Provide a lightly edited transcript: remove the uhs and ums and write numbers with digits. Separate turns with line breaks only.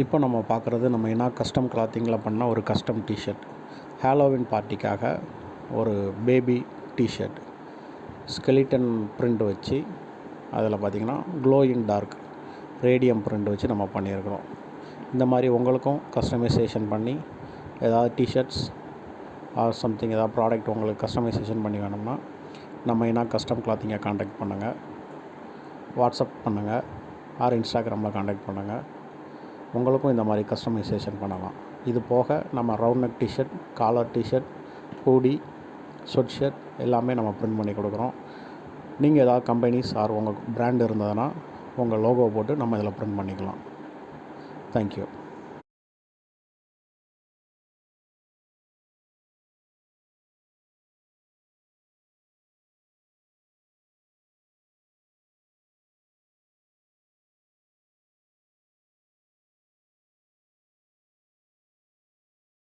இப்போ நம்ம பார்க்குறது நம்ம என்ன கஸ்டம் கிளாத்திங்கில் பண்ண ஒரு கஸ்டம் டிஷர்ட். ஹாலோவின் பார்ட்டிக்காக ஒரு பேபி டிஷர்ட் ஸ்கெலிட்டன் பிரிண்ட் வச்சு அதில் பார்த்திங்கன்னா glow in dark radium print வச்சு நம்ம பண்ணியிருக்கிறோம். இந்த மாதிரி உங்களுக்கும் கஸ்டமைசேஷன் பண்ணி ஏதாவது டிஷர்ட்ஸ் ஆர் சம்திங் ஏதாவது ப்ராடக்ட் உங்களுக்கு கஸ்டமைசேஷன் பண்ணி வேணும்னா நம்ம என்ன கஸ்டம் கிளாத்திங்கை காண்டாக்ட் பண்ணுங்கள், வாட்ஸ்அப் பண்ணுங்கள் ஆர் இன்ஸ்டாகிராமில் காண்டாக்ட் பண்ணுங்கள். உங்களுக்கும் இந்த மாதிரி கஸ்டமைசேஷன் பண்ணலாம். இது போக நம்ம round neck T shirt, collar T shirt, hoodie, sweatshirt எல்லாமே நம்ம பிரிண்ட் பண்ணி கொடுக்குறோம். நீங்கள் ஏதாவது கம்பெனிஸ் ஆர் உங்கள் பிராண்ட் இருந்ததுன்னா உங்கள் லோகோ போட்டு நம்ம இதில் பிரிண்ட் பண்ணிக்கலாம். தேங்க்யூ.